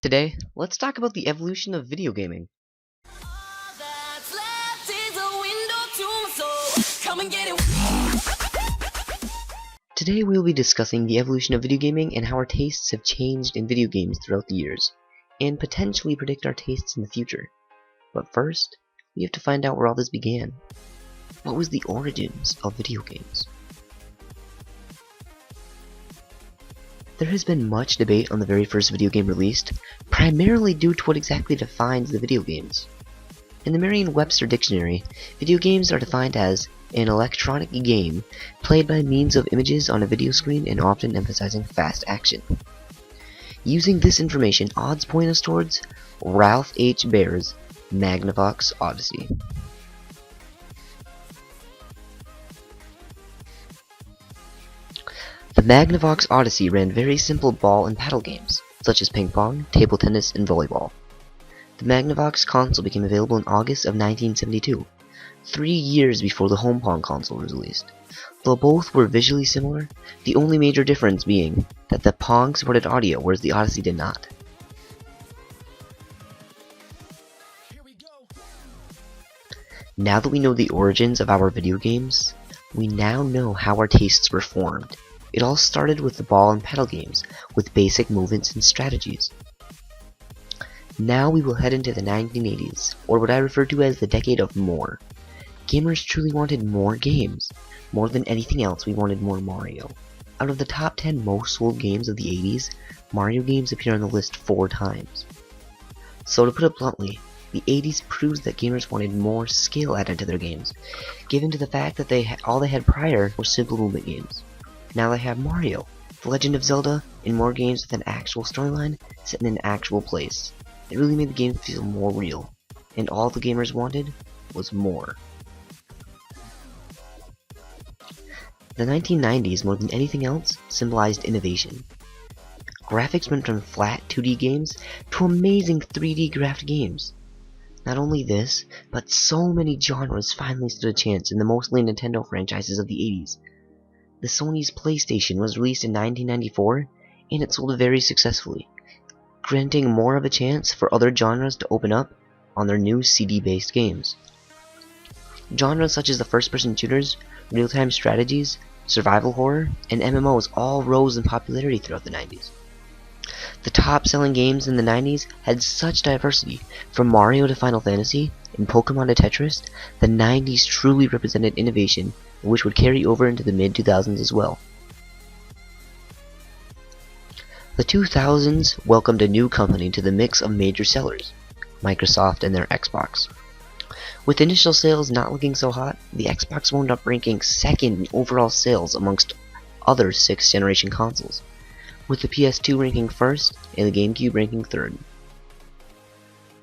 Today, let's talk about the evolution of video gaming. Today we'll be discussing the evolution of video gaming and how our tastes have changed in video games throughout the years, and potentially predict our tastes in the future. But first, we have to find out where all this began. What was the origins of video games? There has been much debate on the very first video game released, primarily due to what exactly defines the video games. In the Merriam-Webster dictionary, video games are defined as an electronic game played by means of images on a video screen and often emphasizing fast action. Using this information, odds point us towards Ralph H. Baer's Magnavox Odyssey. The Magnavox Odyssey ran very simple ball and paddle games, such as ping pong, table tennis, and volleyball. The Magnavox console became available in August of 1972, 3 years before the Home Pong console was released. Though both were visually similar, the only major difference being that the Pong supported audio, whereas the Odyssey did not. Now that we know the origins of our video games, we now know how our tastes were formed. It all started with the ball and paddle games, with basic movements and strategies. Now we will head into the 1980s, or what I refer to as the decade of more. Gamers truly wanted more games. More than anything else, we wanted more Mario. Out of the top 10 most sold games of the 80s, Mario games appear on the list 4 times. So to put it bluntly, the 80s proves that gamers wanted more skill added to their games, given to the fact that all they had prior were simple movement games. Now they have Mario, The Legend of Zelda, and more games with an actual storyline set in an actual place. It really made the game feel more real, and all the gamers wanted was more. The 1990s, more than anything else, symbolized innovation. Graphics went from flat 2D games to amazing 3D graphed games. Not only this, but so many genres finally stood a chance in the mostly Nintendo franchises of the 80s. The Sony's PlayStation was released in 1994, and it sold very successfully, granting more of a chance for other genres to open up on their new CD-based games. Genres such as the first-person shooters, real-time strategies, survival horror, and MMOs all rose in popularity throughout the 90s. The top-selling games in the 90s had such diversity, from Mario to Final Fantasy and Pokemon to Tetris. The 90s truly represented innovation, which would carry over into the mid-2000s as well. The 2000s welcomed a new company to the mix of major sellers, Microsoft and their Xbox. With initial sales not looking so hot, the Xbox wound up ranking second in overall sales amongst other 6th generation consoles, with the PS2 ranking first and the GameCube ranking third.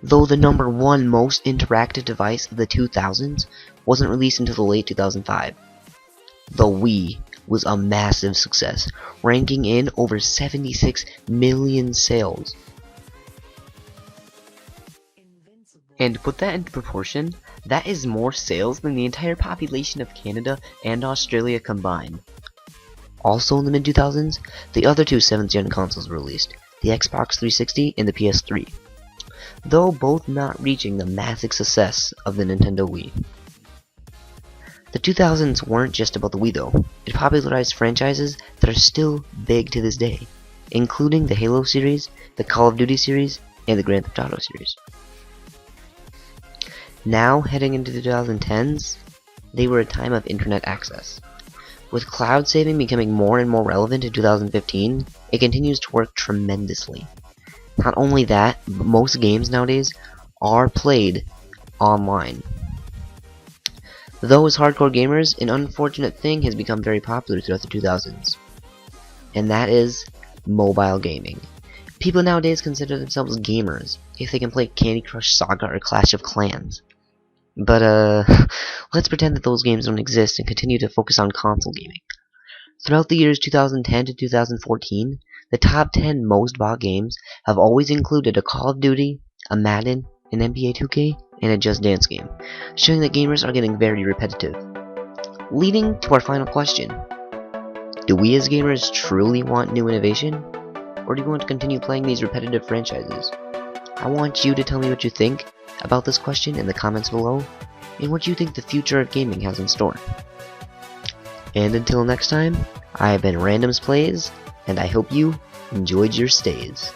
Though the number 1 most interactive device of the 2000s wasn't released until the late 2005. The Wii was a massive success, ranking in over 76 million sales. And to put that into proportion, that is more sales than the entire population of Canada and Australia combined. Also in the mid-2000s, the other 2 7th gen consoles were released, the Xbox 360 and the PS3, though both not reaching the massive success of the Nintendo Wii. The 2000s weren't just about the Wii though. It popularized franchises that are still big to this day, including the Halo series, the Call of Duty series, and the Grand Theft Auto series. Now, heading into the 2010s, they were a time of internet access. With cloud saving becoming more and more relevant in 2015, it continues to work tremendously. Not only that, but most games nowadays are played online. Though as hardcore gamers, an unfortunate thing has become very popular throughout the 2000s, and that is mobile gaming. People nowadays consider themselves gamers if they can play Candy Crush Saga or Clash of Clans. But let's pretend that those games don't exist and continue to focus on console gaming. Throughout the years 2010 to 2014, the top 10 most bought games have always included a Call of Duty, a Madden, an NBA 2K, and a Just Dance game, showing that gamers are getting very repetitive. Leading to our final question: do we as gamers truly want new innovation? or do you want to continue playing these repetitive franchises? I want you to tell me what you think about this question in the comments below, and what you think the future of gaming has in store. And until next time, I have been Randoms Plays, and I hope you enjoyed your stays.